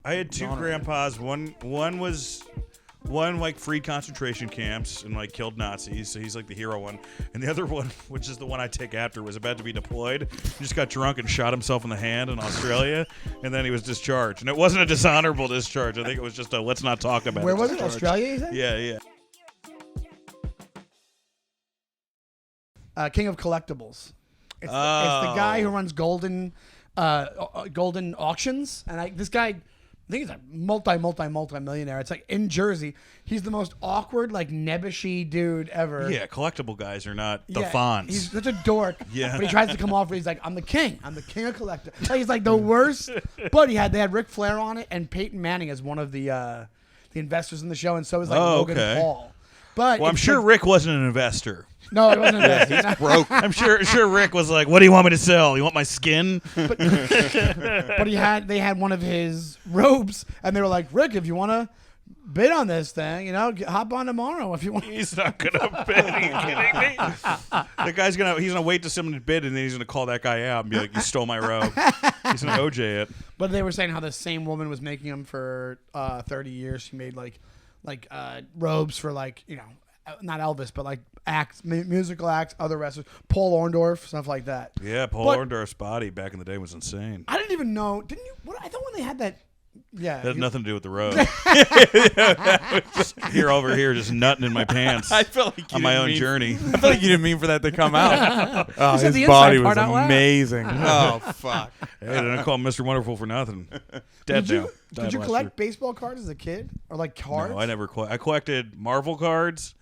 I had two grandpas. One like freed concentration camps and like killed Nazis, so he's like the hero one. And the other one, which is the one I take after, was about to be deployed. He just got drunk and shot himself in the hand in Australia, and then he was discharged. And it wasn't a dishonorable discharge. I think it was just a let's not talk about it. Where was it? discharge. Australia, you said? Yeah. King of Collectibles. It's the guy who runs Golden Auctions, and this guy, I think he's a multi-millionaire. It's like in Jersey. He's the most awkward, like nebbishy dude ever. Yeah, collectible guys are not the Fonz. He's such a dork. Yeah. But he tries to come off. He's like, I'm the king of collectibles. Like, he's like the worst. But they had Ric Flair on it and Peyton Manning as one of the investors in the show, and so is like Logan Paul. But I'm sure Rick wasn't an investor. No, it wasn't an investor. He's broke. I'm sure Rick was like, "What do you want me to sell? You want my skin?" But they had one of his robes, and they were like, Rick, if you want to bid on this thing, hop on tomorrow if you want. He's not gonna bid. Are you kidding me? The guy's he's gonna wait to someone to bid, and then he's gonna call that guy out and be like, "You stole my robe." He's gonna OJ it. But they were saying how the same woman was making them for 30 years. She made like robes for not Elvis, but like acts, musical acts, other wrestlers, Paul Orndorff, stuff like that. Yeah, Paul Orndorff's body back in the day was insane. I didn't even know. Didn't you? I thought when they had that. Yeah, That had nothing to do with the road. You're over here just nutting in my pants. I felt like on my own journey. I felt like you didn't mean for that to come out. Oh, said his the body inside was part out loud. amazing. Oh, fuck. Hey, they don't call him Mr. Wonderful for nothing. Dead now. Did you collect baseball cards as a kid, or like cards? No, I never. I collected Marvel cards.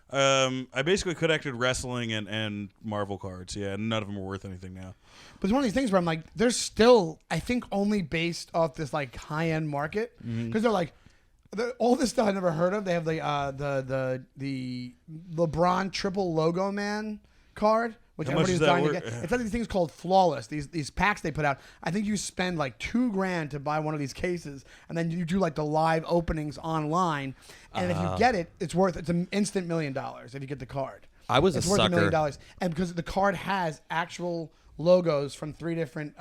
I basically collected wrestling and Marvel cards. Yeah, and none of them are worth anything now. But it's one of these things where I'm like, they're still, I think, only based off this like high end market because they're like, all this stuff I never heard of. They have the LeBron triple logo man card, which everybody's dying to get. It's like these things called Flawless. These packs they put out. I think you spend like $2,000 to buy one of these cases, and then you do like the live openings online. And if you get it, it's an instant $1 million if you get the card. I was it's a worth sucker. $1 million, and because the card has actual logos from 3 different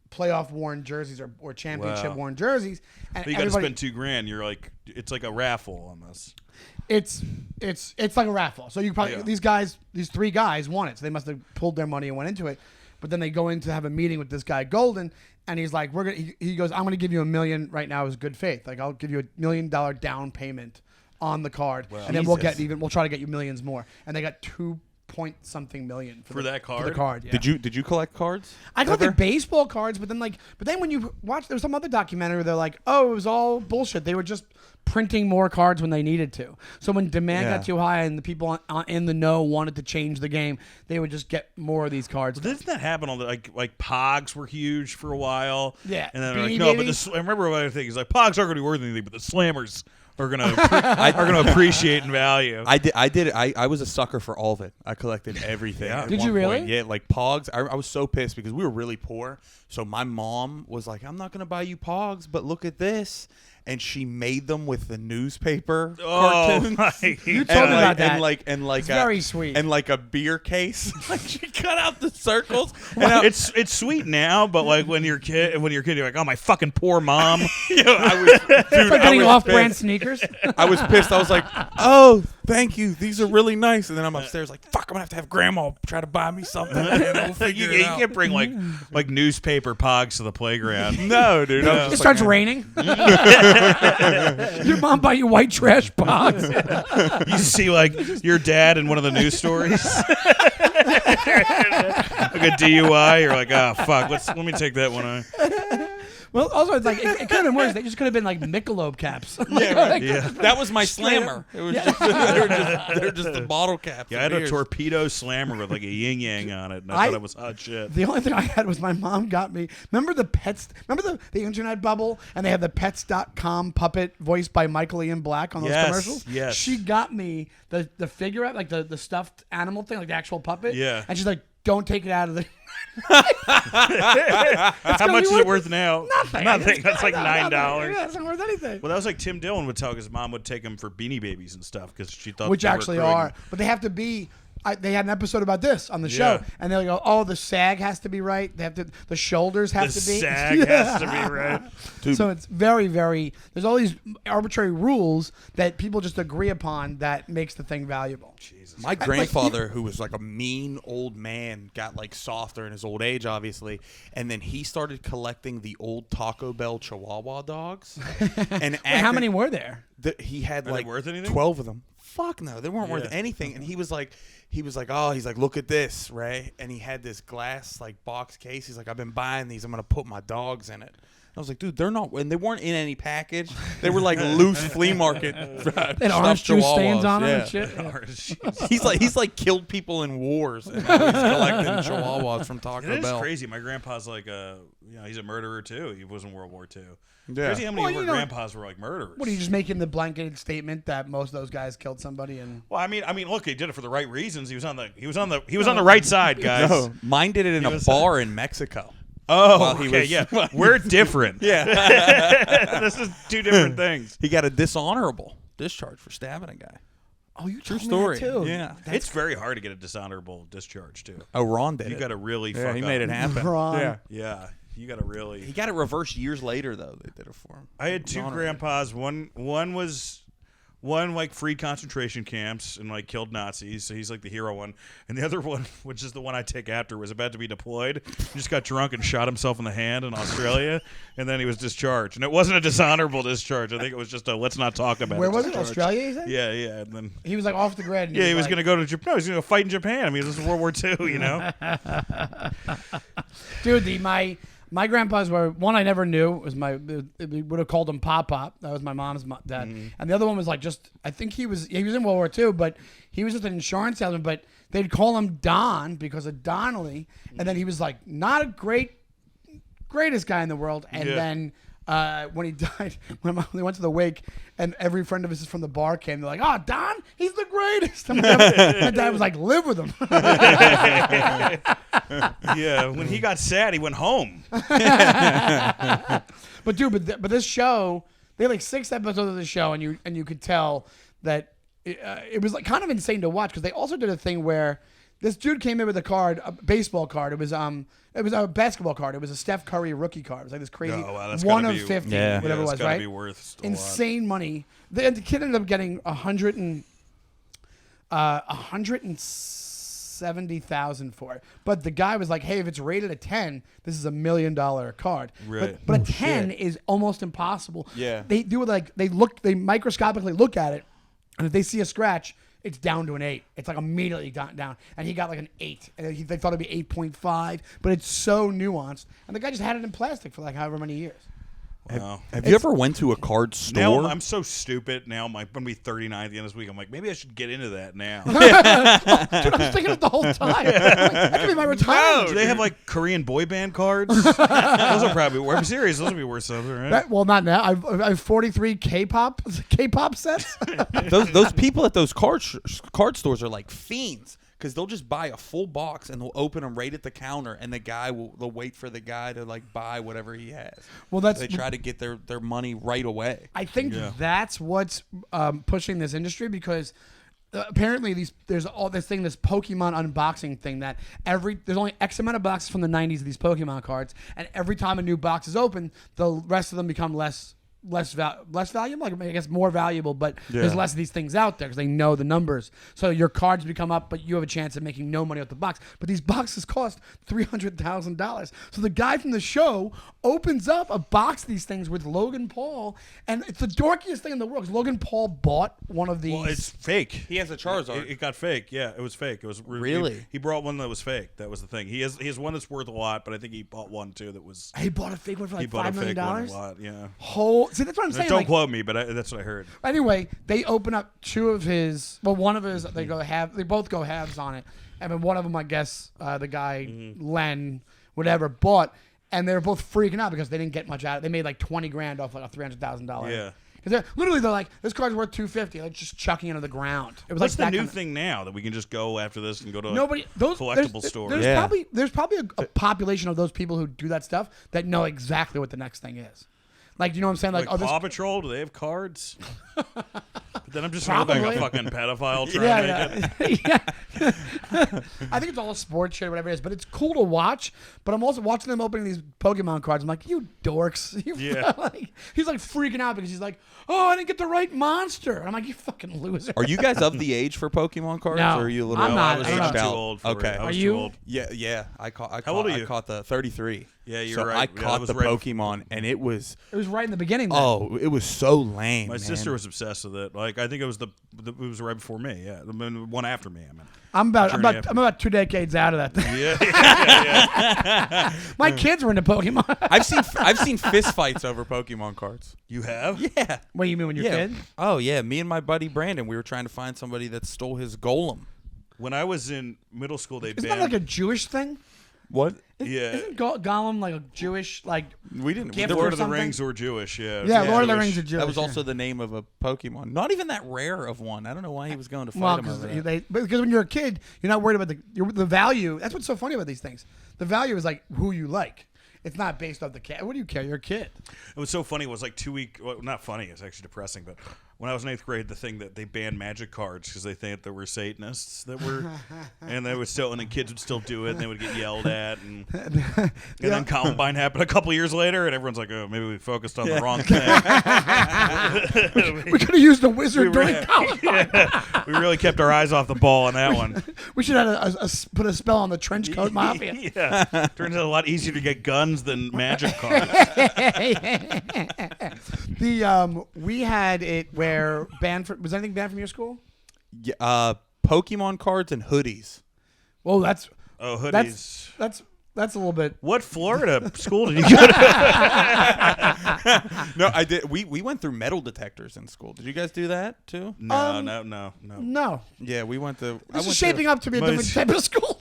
playoff worn jerseys or championship worn jerseys. And but you got to spend $2,000. You're like, it's like a raffle on this. It's like a raffle. So you probably these 3 guys won it. So they must have pulled their money and went into it. But then they go in to have a meeting with this guy Golden, and he's like, he goes, I'm gonna give you $1 million right now as good faith. Like, I'll give you $1 million down payment on the card, and then we'll try to get you millions more. And they got 2-point-something million for that card. For the card, yeah. Did you collect cards? I collected baseball cards, but then when you watch, there was some other documentary where they're like, oh, it was all bullshit. They were just printing more cards when they needed to. So when demand got too high and the people in the know wanted to change the game, they would just get more of these cards. Well, didn't that happen on the like Pogs were huge for a while? Yeah. And then like, no, but I remember one other thing is like Pogs aren't going to be worth anything, but the Slammers are gonna appreciate in value. I did it. I was a sucker for all of it. I collected everything. Yeah. Did you really? Point. Yeah, like Pogs. I was so pissed because we were really poor. So my mom was like, "I'm not gonna buy you Pogs, but look at this." And she made them with the newspaper cartoons. You told me about that. And like it's very sweet. And like a beer case. Like she cut out the circles. And it's sweet now, but like when you're a kid, you're like, oh my fucking poor mom. It's like getting off-brand sneakers. I was pissed. I was like, oh, thank you. These are really nice. And then I'm upstairs like, fuck, I'm gonna have to have grandma try to buy me something. And we'll figure it out. You can't bring like newspaper Pogs to the playground. No, dude. It starts raining. Your mom buy you white trash box. You see like your dad in one of the news stories, like a DUI. You're like, oh fuck, let me take that one on. Well, also it's like it could have been worse. They just could have been like Michelob caps. Yeah, right. That was my slammer. It was just, they're just the bottle caps. Yeah, I had a torpedo slammer with like a yin yang on it, and I thought it was hot shit. The only thing I had was my mom got me. Remember the pets? Remember the internet bubble? And they had the Pets.com puppet voiced by Michael Ian Black on those commercials. Yes. She got me the figure out, like the stuffed animal thing, like the actual puppet. Yeah. And she's like, don't take it out of the. How much is it worth now? Nothing. That's like $9. Yeah, it's not worth anything. Well, that was like Tim Dillon would tell his mom would take him for Beanie Babies and stuff because she thought Which they were actually growing. are, but they have to be they had an episode about this on the show, and they'll go, "Oh, the sag has to be right. They have to. The shoulders have The to be. sag has to be right. Dude. So it's very, very. There's all these arbitrary rules that people just agree upon that makes the thing valuable. Jesus. My grandfather, who was like a mean old man, got like softer in his old age, obviously, and then he started collecting the old Taco Bell Chihuahua dogs. And Wait, how many were there? He had Are they like worth anything? 12 of them. Fuck no, they weren't worth Yeah. anything. And he was like, oh, he's like, look at this, Ray. And he had this glass like box case. He's like, I've been buying these. I'm gonna put my dogs in it. I was like, dude, they're not, and they weren't in any package. They were like loose flea market. And orange juice stains on them and shit. He's like killed people in wars. And now he's collecting chihuahuas from Taco It is Bell. crazy. My grandpa's like he's a murderer too. He was in World War II. Yeah. Crazy how many Well, of you our know- grandpas were like murderers. What are you just making the blanketed statement that most of those guys killed somebody and? Well, I mean, look, he did it for the right reasons. He was on the right side, guys. No, mine did it in a bar in Mexico. Oh, While he okay, was- yeah. We're different. Yeah. This is two different things. He got a dishonorable discharge for stabbing a guy. Oh, you True told story. me that too. Yeah. It's very hard to get a dishonorable discharge too. Oh, Ron did You it. got to really Yeah, fuck he up. made it happen. Ron. Yeah. Yeah, you got to really. He got it reversed years later, though. They did it for him. I had two Honorable. grandpas. One like freed concentration camps and like killed Nazis, so he's like the hero one. And the other one, which is the one I take after, was about to be deployed. He just got drunk and shot himself in the hand in Australia, and then he was discharged. And it wasn't a dishonorable discharge. I think it was just a let's not talk about Where it. was it? discharge. Australia, you said? Yeah, yeah. And then He was like off the grid. And he was like, going to go to Japan. No, he was going to fight in Japan. I mean, this is World War II, you know. Dude, my grandpas were one I never knew. It was we would have called him Pop Pop. That was my mom's dad. And the other one was like just I think he was in World War II, but he was just an insurance salesman. But they'd call him Don because of Donnelly, and then he was like not a greatest guy in the world. And then when he died, when they went to the wake, and every friend of his from the bar came, they're like, "Oh, Don, he's the greatest." And my dad was like, "Live with him." Yeah, when he got sad, he went home. But dude, but this show, they had like 6 episodes of the show, and you could tell that it was like kind of insane to watch because they also did a thing where this dude came in with a baseball card. It was a basketball card. It was a Steph Curry rookie card. It was like this crazy Oh, wow, that's 1 gotta of be- 50, Yeah. whatever it it's was, gotta right? be worth a lot. Insane money. The kid ended up getting 170,000 for it. But the guy was like, "Hey, if it's rated a 10, this is $1 million card." Right. But a 10 is almost impossible. Yeah. They do it like they microscopically look at it, and if they see a scratch, it's down to an 8. It's like immediately down. And he got like an 8. And they thought it'd be 8.5, but it's so nuanced. And the guy just had it in plastic for like however many years. Wow. Have you ever went to a card store? Now I'm so stupid. Now I'm going to be 39 at the end of this week. I'm like, maybe I should get into that now. Dude, I was thinking it the whole time. I'm like, that could be my retirement. Do they have like Korean boy band cards? Those are probably worth. I'm serious. Those would be worth something, right? Well, not now. I have 43 K-pop sets. those people at those card stores are like fiends because they'll just buy a full box and they'll open them right at the counter, and they'll wait for the guy to like buy whatever he has. Well, They try to get their money right away. I think that's what's pushing this industry because apparently there's all this Pokemon unboxing thing that there's only X amount of boxes from the 90s of these Pokemon cards, and every time a new box is opened, the rest of them become less valuable, like I guess more valuable, but there's less of these things out there because they know the numbers. So your cards become up, but you have a chance of making no money off the box. But these boxes cost $300,000. So the guy from the show opens up a box of these things with Logan Paul, and it's the dorkiest thing in the world because Logan Paul bought one of these. Well, it's fake. He has a Charizard. It got fake. Yeah, it was fake. It was Really? He brought one that was fake. That was the thing. He has one that's worth a lot, but I think he bought one too that was. He bought a fake one for He like bought a $5 million. fake one a lot. Yeah. See, that's what I'm saying. Don't like, quote me, but that's what I heard. Anyway, they open up one of his. They both go halves on it, and then one of them, I guess, the guy Len, whatever, bought, and they were both freaking out because they didn't get much out. They made like $20,000 off like a $300,000. Yeah. Because they're like, this card's worth $250. Like just chucking it into the ground. It was What's like the that new kinda- thing now that we can just go after this and go to collectible stores? There's probably a population of those people who do that stuff that know exactly what the next thing is. Like, you know what I'm saying? Like Like, Paw Patrol, do they have cards? Then I'm just gonna look like a Probably. fucking pedophile trying to make it. Yeah. I think it's all sports shit, whatever it is, but it's cool to watch. But I'm also watching them opening these Pokemon cards. I'm like, you dorks. Yeah. He's like freaking out because he's like, oh, I didn't get the right monster. And I'm like, you fucking loser. Are you guys of the age for Pokemon cards? No, or are you a little? I'm not. I was I'm aged not. too old for Okay. it. I Are was you? too old. Yeah. I old are you? caught the 33. Yeah, you're so right. I Yeah, caught that was the right Pokemon, and it was It was right in the beginning. Then. oh, it was so lame. My man. sister was obsessed with it. Like I think it was it was right before me. Yeah, the one after me. I mean. I'm about Journey after. 2 decades out of that thing. Yeah. My kids were into Pokemon. I've seen fist fights over Pokemon cards. You have? Yeah. What do you mean when you're Yeah. a kid? Oh yeah, me and my buddy Brandon, we were trying to find somebody that stole his golem. When I was in middle school, they Isn't banned. that like a Jewish thing? What? Yeah. Isn't Gollum like a Jewish like? We didn't. Gift The or Lord of the something? Rings were Jewish. Yeah. Yeah, Lord of the Jewish. Rings are Jewish. That was yeah. also the name of a Pokemon. Not even that rare of one. I don't know why he was going to fight Well, him over that. because when you're a kid, you're not worried about the value. That's what's so funny about these things. The value is like who you like. It's not based off the cat. What do you care? You're a kid. It was so funny. It was like 2 week. Well, not funny. It's actually depressing. But when I was in 8th grade, the thing that they banned magic cards because they think there were Satanists that were, and they would still, and then kids would still do it, and they would get yelled at, and then Columbine happened a couple years later, and everyone's like, oh, maybe we focused on the wrong thing. We could have used a wizard during college. We really kept our eyes off the ball on that one. We should have put a spell on the trench coat mafia. Yeah, turns out a lot easier to get guns than magic cards. We had it where banned from, was anything banned from your school? Yeah, Pokemon cards and hoodies. Well, that's Oh, hoodies. that's a little bit. What Florida school did you go to? No, I did. We went through metal detectors in school. Did you guys do that too? No. No, Yeah, we went to. this is shaping up to be a different type of school.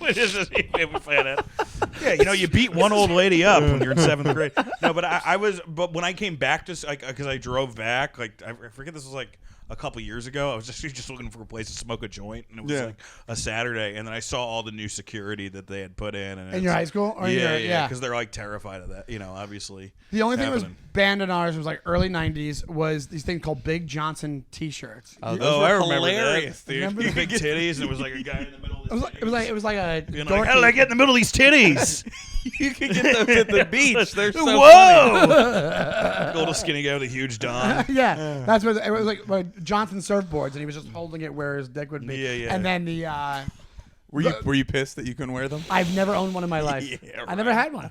Yeah, you beat one old lady up when you're in 7th grade. No, but but when I came back to, because I drove back, like I forget this was like a couple years ago. I was just looking for a place to smoke a joint, and it was like a Saturday, and then I saw all the new security that they had put in. And In your high school? Or yeah, because they're like terrified of that. Obviously. The only thing that was happening. banned in ours was like early '90s was these things called Big Johnson T-shirts. Oh, those Oh, were I remember hilarious, that. dude. Remember Big titties, and it was like a guy in the middle of It was like a being like, dorky- how did I get in the middle of these titties? You could get those at the beach. They're so funny. Whoa! Little skinny guy with a huge dong. Yeah, that's what it was like Johnson surfboards, and he was just holding it where his dick would be. Yeah. And then Were you pissed that you couldn't wear them? I've never owned one in my life. Yeah, I never had one.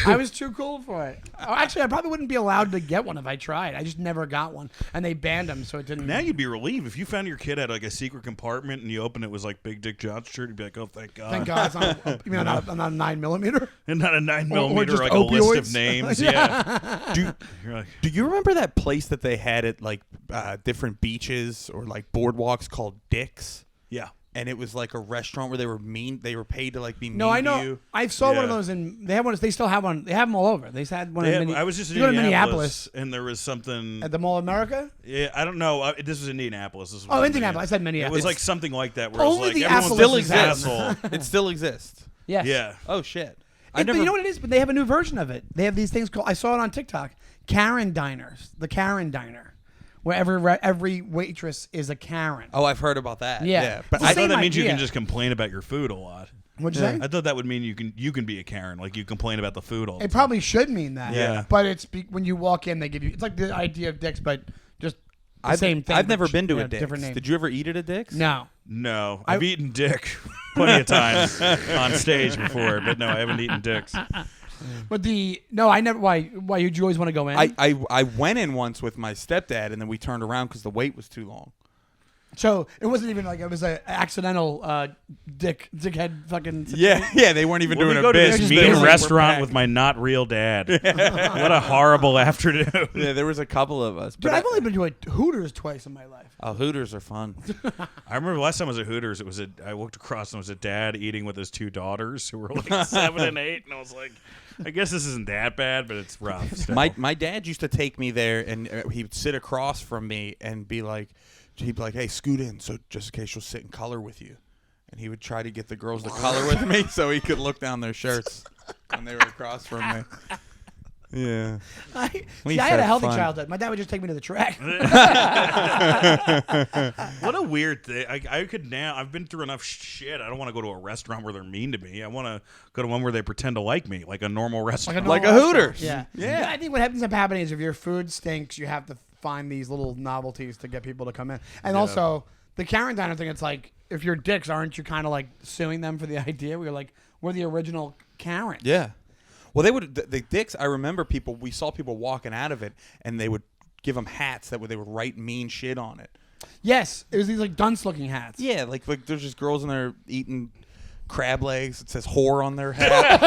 I was too cool for it. Oh, actually, I probably wouldn't be allowed to get one if I tried. I just never got one, and they banned them, so it didn't. Now you'd be relieved if you found your kid had like a secret compartment and you open it was like Big Dick Johnson shirt. You'd be like, oh, thank God. Thank God, it's not. You mean not a 9mm? And not a 9mm, Or just like a list opioids. of names. Yeah. You're like, Do you remember that place that they had at like different beaches or like boardwalks called Dick's? yeah. And it was like a restaurant where they were paid to like be mean No, I to know. you. I saw one of Yeah. those, and they have one. They still have one. They have them all over. They had one They in had- I was just in you go to Indianapolis, and there was something. at the Mall of America. Yeah, I don't know. This was Indianapolis. This was Oh, in Indianapolis. I said It Minneapolis. was like something like that where it was Only like the everyone Apple's Still was an exists. asshole. It still exists. Yes. Yeah. Oh shit! But you know what it is? But they have a new version of it. They have these things called. I saw it on TikTok. Karen diners. The Karen diner, where every waitress is a Karen. Oh, I've heard about that. Yeah. but I Same thought that means you idea. can just complain about your food a lot. What'd you say? I thought that would mean you can be a Karen, like you complain about the food all the It time. probably should mean that. Yeah. But it's when you walk in, they give you. It's like the idea of Dick's, but just the same thing. I've never but, been to you a know, Dick's. different name. Did you ever eat at a Dick's? No. No, I've eaten dick plenty of times on stage before, but no, I haven't eaten dicks. But I never. Why? Would you always want to go in? I went in once with my stepdad, and then we turned around because the wait was too long. So it wasn't even like it was an accidental dickhead fucking. Yeah, they weren't even Well, doing we a go to bit. this Just mean busy. restaurant with my not real dad. What a horrible afternoon. Yeah, there was a couple of us. Dude, But I've only been to a Hooters twice in my life. Hooters are fun. I remember last time I was at Hooters, I walked across and it was a dad eating with his two daughters who were like 7 and 8, and I was like, I guess this isn't that bad, but it's rough. Still. My dad used to take me there, and he would sit across from me and be like, hey, scoot in, so just in case she'll sit in color with you. And he would try to get the girls to color with me so he could look down their shirts when they were across from me. Yeah. I We had a had healthy fun. childhood. My dad would just take me to the track. What a weird thing. I could now. I've been through enough shit. I don't want to go to a restaurant where they're mean to me. I want to go to one where they pretend to like me, like a normal restaurant. Like a normal Hooters. restaurant. Yeah. Yeah. I think what ends up happening is if your food stinks, you have to find these little novelties to get people to come in. And also, the Karen Diner thing, it's like, if you're dicks, aren't you kind of like suing them for the idea? We're like, we're the original Karen. Yeah. Well, they would the dicks. I remember we saw people walking out of it, and they would give them hats they would write mean shit on it. Yes. It was these like dunce-looking hats. Yeah, like there's just girls in there eating crab legs. It says whore on their hat.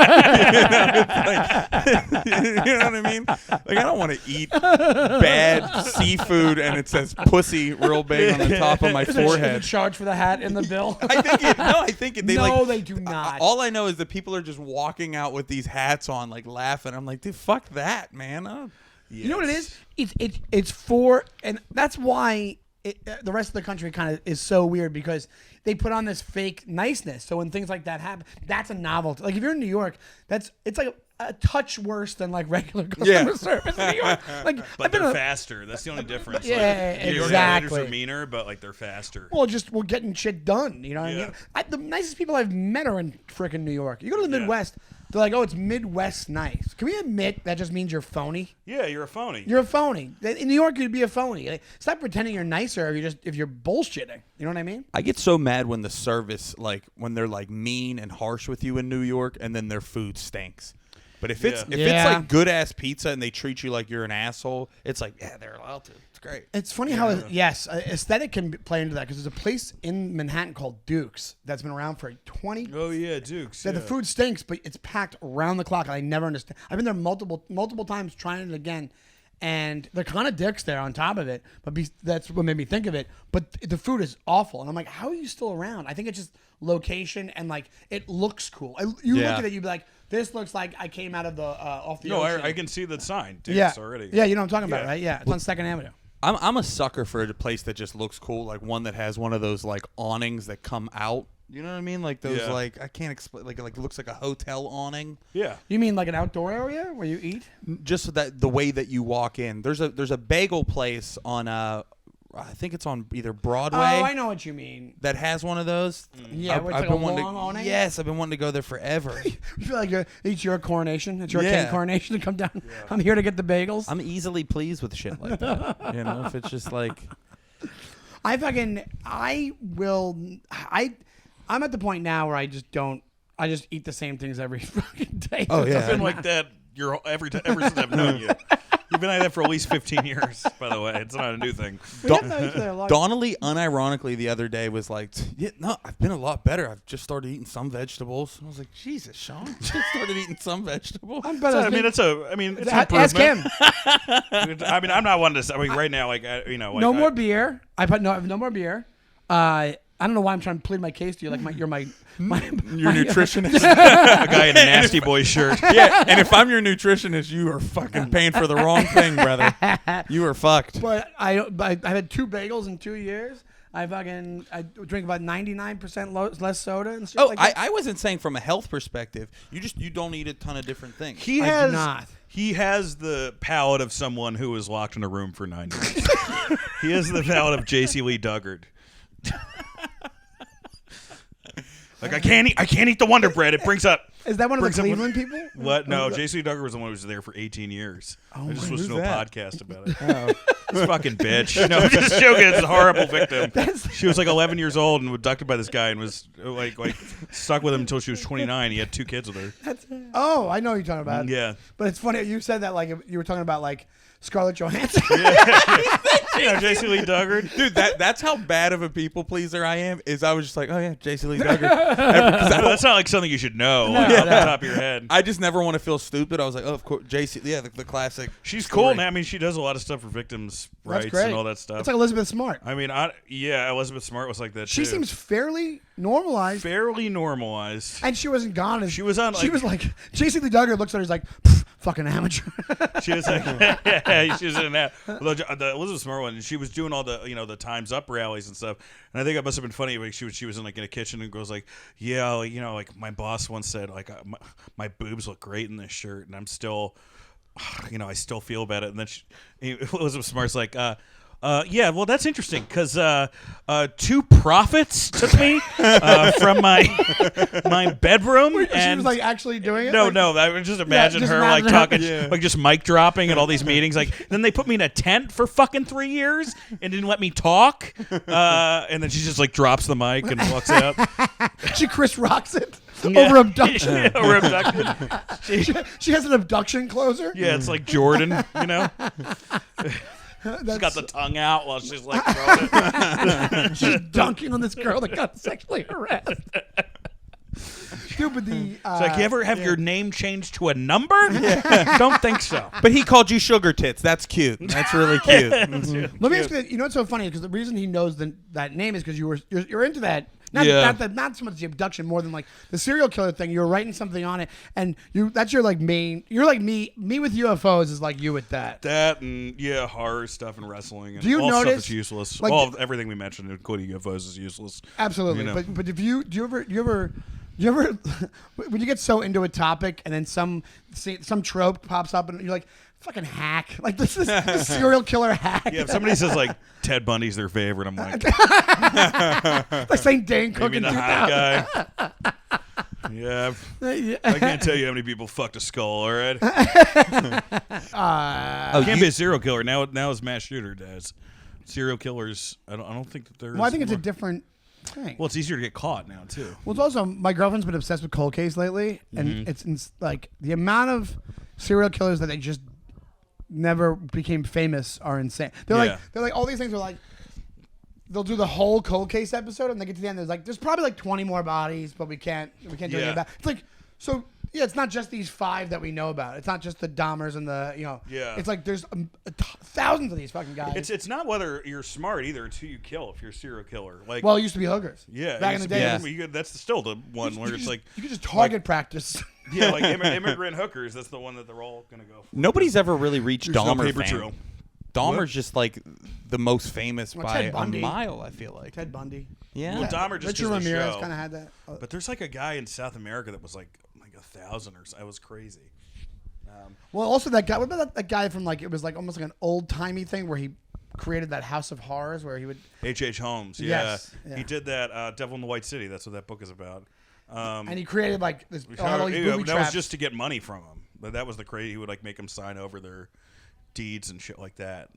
You know what I mean? Like, I don't want to eat bad seafood and it says pussy real big on the top of my Is it forehead. charge for the hat in the bill? I think it. They no, like. they do not. All I know is that people are just walking out with these hats on, like laughing. I'm like, dude, fuck that, man. You know what it is? It's for, and that's why the rest of the country kind of is so weird, because they put on this fake niceness. So when things like that happen, that's a novelty. Like if you're in New York, it's like a touch worse than like regular customer service in New York. Like, But they're faster. That's the only difference. Yeah, New York exactly. waiters are meaner, but like they're faster. Well, we're getting shit done. You know what I mean? The nicest people I've met are in frickin' New York. You go to the Midwest, they're like, oh, it's Midwest nice. Can we admit that just means you're phony? Yeah, you're a phony. You're a phony. In New York, you'd be a phony. Like, stop pretending you're nicer if you're bullshitting. You know what I mean? I get so mad when the service, like when they're like mean and harsh with you in New York, and then their food stinks. But if it's like good ass pizza and they treat you like you're an asshole, it's like, yeah, they're allowed to. It's great. It's funny how aesthetic can play into that, because there's a place in Manhattan called Duke's that's been around for 20. Oh yeah, Dukes. The food stinks, but it's packed around the clock, and I never understand. I've been there multiple times trying it again, and they're kind of dicks there on top of it. But that's what made me think of it. But the food is awful, and I'm like, how are you still around? I think it's just location and like it looks cool. You look at it, you'd be like, this looks like I came out of the off the ocean. I can see the sign, Dukes, already. Yeah, you know what I'm talking about, right? Yeah, it's on 2nd Avenue. I'm a sucker for a place that just looks cool, like one that has one of those like awnings that come out. You know what I mean? Like those, like I can't explain. Like it looks like a hotel awning. Yeah. You mean like an outdoor area where you eat? Just that the way that you walk in. There's a bagel place on I think it's on either Broadway. Oh, I know what you mean. That has one of those. Yeah, where it's like a long awning? Yes, I've been wanting to go there forever. You feel like it's your coronation. It's your king coronation to come down. Yeah. I'm here to get the bagels. I'm easily pleased with shit like that. You know, if it's just like... I'm at the point now where I just eat the same things every fucking day. Oh, yeah. It's been like that ever since I've known you. You've been like that for at least 15 years, by the way. It's not a new thing. Donnelly, unironically, the other day was like, yeah, no, I've been a lot better. I've just started eating some vegetables. I was like, Jesus, Sean, just started eating some vegetables. I'm better. It's an ask him. I mean, I'm not one to say. I mean, right now, no more beer. I put no more beer. I don't know why I'm trying to plead my case to you. Like you're my nutritionist. A guy in a nasty boy shirt. Yeah, and if I'm your nutritionist, you are fucking paying for the wrong thing, brother. You are fucked. But I had 2 bagels in 2 years. I drink about 99% less soda and shit like that. I wasn't saying from a health perspective. You don't eat a ton of different things. He I do not. He has the palate of someone who was locked in a room for 9 years. He has the palate of J.C. Lee Duggard. Like I can't eat the Wonder Bread. It brings up. Is that one of the Cleveland people? What? No, J.C. Duggar was the one who was there for 18 years. I just listened to a podcast about it. Oh. This fucking bitch. No, just joking. It's a horrible victim. She was like 11 years old and was abducted by this guy and was like stuck with him until she was 29. He had 2 kids with her. Oh, I know what you're talking about. Yeah. But it's funny you said that like you were talking about like Scarlett Johansson. J.C. Lee Duggard. Dude, that's how bad of a people pleaser I am. Is I was just like, oh yeah, J.C. Lee Duggard. That's not like something you should know off the top of your head. I just never want to feel stupid. I was like, oh, of course, J.C. Yeah, the classic. She's story. cool now. I mean, she does a lot of stuff for victims' rights and all that stuff. It's like Elizabeth Smart. I mean, Elizabeth Smart was like that. She too. seems fairly normalized. And she wasn't gone. She was on. She was like J.C. Lee Duggard looks at her. He's like, fucking amateur. She was like, yeah, she was in that. The Elizabeth Smart one, she was doing all the the Times Up rallies and stuff. And I think it must have been funny. Like she was in like in a kitchen and goes like, yeah, like my boss once said like my boobs look great in this shirt, and I'm still I still feel about it. And then Elizabeth Smart's like, yeah, well, that's interesting because 2 prophets took me from my bedroom. Wait, and she was like actually doing it? No. I would just imagine just her imagine like her. talking, Yeah. like just mic dropping at all these meetings. Like, then they put me in a tent for fucking 3 years and didn't let me talk. And then she just like drops the mic and walks out. She Chris Rocks it Yeah. over abduction. Over abducted. She has an abduction closer. Yeah, it's like Jordan, She's got the tongue out while she's like throwing it. She's dunking on this girl that got sexually harassed. Stupid. It's like, you ever have your name changed to a number? Don't think so. But he called you sugar tits. That's cute. That's really cute. Let me ask you. You know what's so funny? Because the reason he knows that name is because you're into that. Not so much the abduction, more than like the serial killer thing. You were writing something on it, and that's your like main. You're like me. Me with UFOs is like you with that. That and horror stuff and wrestling. And Do you all notice stuff is useless? like, Everything we mentioned, including UFOs, is useless. Absolutely. But do you ever when you get so into a topic and then some trope pops up and you're like, fucking hack, like this is the serial killer hack. Yeah, if somebody says like Ted Bundy's their favorite, I'm like, like St. Dane maybe cooking the 2000. hot guy. Yeah, I can't tell you how many people fucked a skull. All right, can't be a serial killer now. As mass shooter does, serial killers. I don't think that there's. Well, I think it's a different thing. Well, it's easier to get caught now too. Well, it's also my girlfriend's been obsessed with cold case lately, and it's like the amount of serial killers that they just never became famous are insane. They're like all these things are like they'll do the whole cold case episode and they get to the end. There's probably like 20 more bodies, but we can't do anything about it. It's like so. Yeah, it's not just these 5 that we know about. It's not just the Dahmers and the Yeah. It's like there's thousands of these fucking guys. It's not whether you're smart either. It's who you kill if you're a serial killer. Like, Well, it used to be hookers. yeah, back in the day. that's still the one where it's like you could just target practice. yeah, like immigrant hookers. That's the one that they're all gonna go for. Nobody's ever really reached There's no Dahmer paper fame. trail. Dahmer's just like the most famous Well, by Ted a Bundy. mile, I feel like. Ted Bundy. Yeah. Well, Dahmer just Richard does the Ramirez show. kind of had that. But there's like a guy in South America that was like 1,000 or so. It was crazy. Well, also that guy. What about that guy from like it was like almost like an old timey thing where he created that House of Horrors where he would. H.H. Holmes. Yeah. Yes, yeah. He did that. Devil in the White City. That's what that book is about. And he created like this. All these booby that traps. was just to get money from him. But that was the crazy. He would like make them sign over their deeds and shit like that.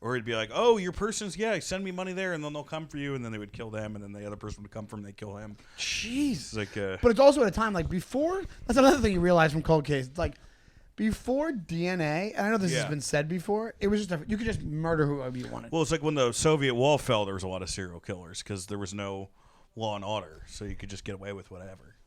Or he'd be like, "Oh, your person's send me money there, and then they'll come for you." And then they would kill them, and then the other person would come for him, they kill him. Jeez. It's like, But it's also at a time like before. That's another thing you realize from cold case. It's like before DNA, and I know this has been said before. It was just you could just murder whoever you wanted. well, it's like when the Soviet wall fell, there was a lot of serial killers because there was no law and order, so you could just get away with whatever.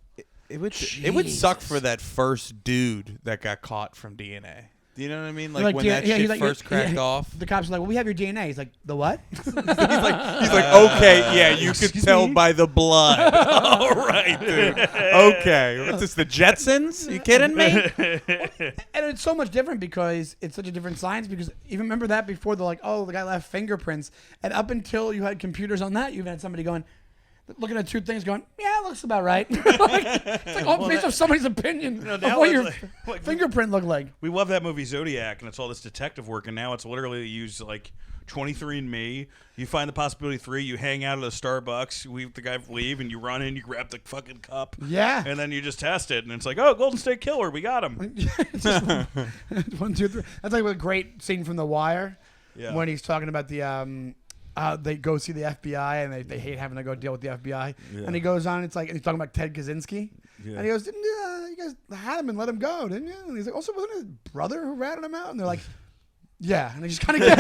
It would suck for that first dude that got caught from DNA. Do you know what I mean? Like when that shit first cracked off. The cops are like, "Well, we have your DNA." He's like, "The what?" He's like, okay, yeah, you could tell by the blood. All right, dude. Okay, what's this? The Jetsons? You kidding me? And it's so much different because it's such a different science. Because even remember that before they're like, "Oh, the guy left fingerprints," and up until you had computers on that, you've had somebody going. Looking at 2 things, going, yeah, it looks about right. It's like all based off somebody's opinion of what your fingerprint looked like. We love that movie Zodiac, and it's all this detective work, and now it's literally used like 23andMe. You find the possibility 3, you hang out at a Starbucks, you leave the guy leave, and you run in, you grab the fucking cup. Yeah. And then you just test it, and it's like, oh, Golden State Killer, we got him. It's just 1, 2, 3. That's like a great scene from The Wire when he's talking about the they go see the FBI and they hate having to go deal with the FBI. Yeah. And he goes on, it's like, and he's talking about Ted Kaczynski. Yeah. And he goes, didn't you guys had him and let him go, didn't you? And he's like, also, wasn't his brother who ratted him out? And they're like, yeah. And they just kind of get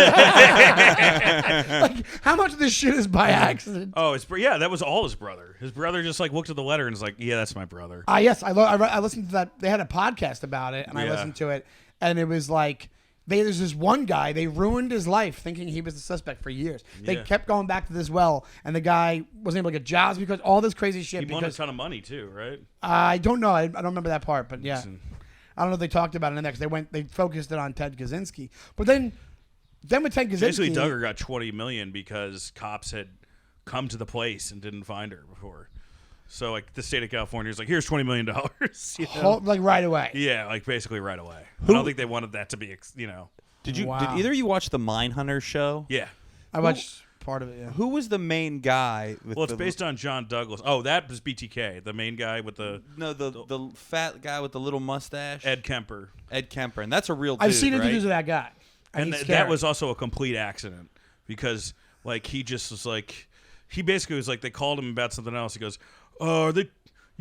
like, how much of this shit is by accident? Oh, that was all his brother. His brother just like looked at the letter and was like, yeah, that's my brother. Yes, I listened to that. They had a podcast about it, and I listened to it, and it was like, there's this one guy, they ruined his life thinking he was the suspect for years. They kept going back to this well, and the guy wasn't able to get jobs because all this crazy shit. He won a ton of money too, right? I don't know. I don't remember that part, but yeah. I don't know if they talked about it in the next. They focused it on Ted Kaczynski. But then with Ted Kaczynski. Basically, Duggar got $20 million because cops had come to the place and didn't find her before. So like the state of California is like, here's $20 million. Like right away. Yeah, like basically right away. I don't think they wanted that to be, Did you? Wow. Did either of you watch the Mindhunter show? Yeah. I watched part of it. Yeah. Who was the main guy? Well, it's based on John Douglas. Oh, that was BTK, the main guy with the the fat guy with the little mustache. Ed Kemper. Ed Kemper, and that's a real. I've dude, seen interviews right? of that guy. And he's that scary. was also a complete accident because like he just was like, he basically was like, they called him about something else. He goes, "Oh, are they?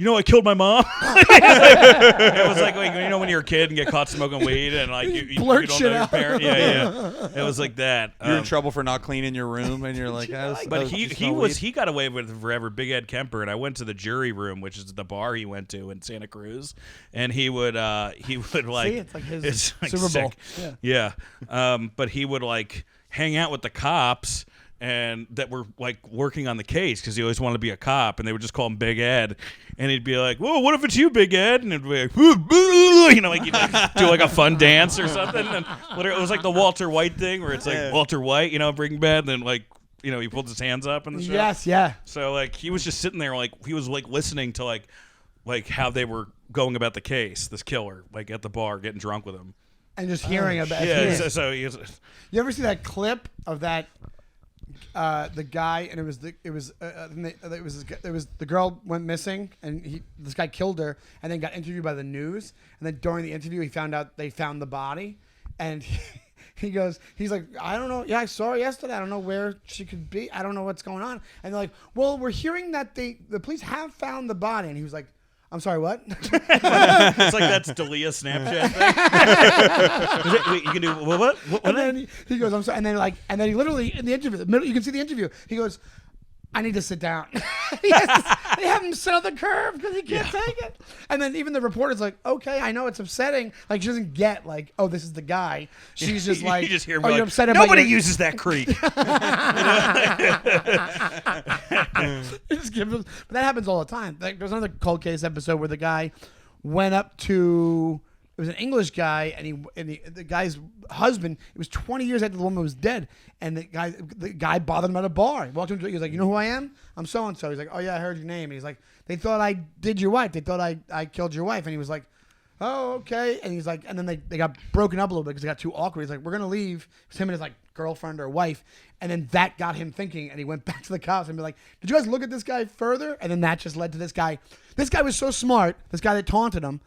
I killed my mom." It was like when you're a kid and get caught smoking weed and like you Blurt don't shit know your out. parent. Yeah. It was like that. You're in trouble for not cleaning your room, and you're like, But he got away with it forever, Big Ed Kemper, and I went to the jury room, which is the bar he went to in Santa Cruz, and he would like See, it's like his it's like Super Bowl. sick. Yeah. But he would like hang out with the cops and that were like working on the case because he always wanted to be a cop, and they would just call him Big Ed, and he'd be like, "Whoa, what if it's you, Big Ed?" And it'd be like, like he'd like do like a fun dance or something, and it was like the Walter White thing where it's like Walter White, Breaking Bad, and then like he pulled his hands up in the show. Yes, yeah. So like he was just sitting there like he was like listening to like how they were going about the case, this killer, like at the bar getting drunk with him. And just hearing about Yeah. it. So he was, You ever see that clip of that? The guy, and it was the girl went missing, and this guy killed her, and then got interviewed by the news, and then during the interview he found out they found the body, and he's like, I don't know, yeah, I saw her yesterday, I don't know where she could be, I don't know what's going on, and they're like, well, we're hearing that the police have found the body, and he was like, I'm sorry, what? it's like that's Dalia Snapchat thing. Wait, you can do what? And then he goes, I'm sorry. And then he literally in the interview, the middle, you can see the interview. He goes, I need to sit down. They have him sit on the curb because he can't take it. And then even the reporter's like, okay, I know it's upsetting. Like she doesn't get like, oh, this is the guy. She's just like, you just hear him you're like, upset about nobody your-" uses that creek. Just give him- but that happens all the time. Like there's another cold case episode where the guy went up to. It was an English guy, and the guy's husband. It was 20 years after the woman was dead, and the guy bothered him at a bar. He walked into it. He was like, "You know who I am? I'm so and so." He's like, "Oh yeah, I heard your name." And he's like, "They thought I did your wife. They thought I killed your wife." And he was like, "Oh okay." And he's like, and then they got broken up a little bit because they got too awkward. He's like, "We're gonna leave." It was him and his like girlfriend or wife, and then that got him thinking, and he went back to the cops and be like, "Did you guys look at this guy further?" And then that just led to this guy. This guy was so smart. This guy that taunted him,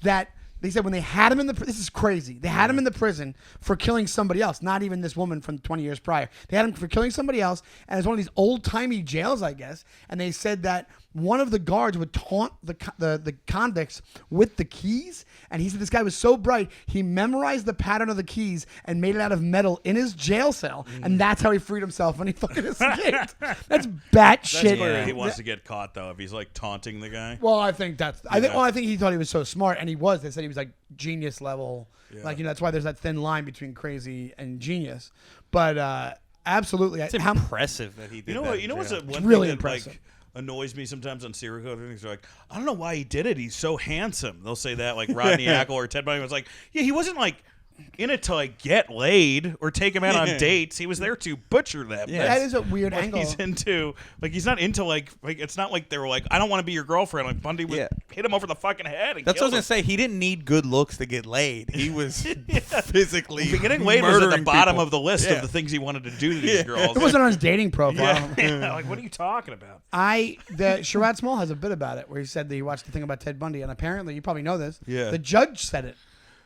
that. They said when they had him in this is crazy. They had him in the prison for killing somebody else, not even this woman from 20 years prior. They had him for killing somebody else, and it's one of these old-timey jails, I guess. And they said that one of the guards would taunt the convicts with the keys, and he said this guy was so bright, he memorized the pattern of the keys and made it out of metal in his jail cell, and that's how he freed himself when he fucking escaped. That's batshit. Where he wants to get caught though, if he's like taunting the guy. Well, I think I think he thought he was so smart, and he was. They said he was like genius level. Yeah. Like that's why there's that thin line between crazy and genius. But absolutely, It's impressive that he did that. You know what's one It's thing really that impressive. like annoys me sometimes on serial killer things? They're like, I don't know why he did it. He's so handsome. They'll say that like Rodney Ackle or Ted Bundy was like, yeah, he wasn't like in it to like get laid or take him out on dates. He was there to butcher them. Yeah. that is a weird What angle. he's into, like he's not into like it's not like they were like, I don't want to be your girlfriend. Like Bundy would hit him over the fucking head. And That's what I kill was gonna say. He didn't need good looks to get laid. He was physically Getting laid was at the murdering bottom people. of the list Yeah. of the things he wanted to do to these girls. It wasn't on his dating profile. Yeah. Like what are you talking about? The Sherrod Small has a bit about it where he said that he watched the thing about Ted Bundy, and apparently you probably know this. Yeah. The judge said it.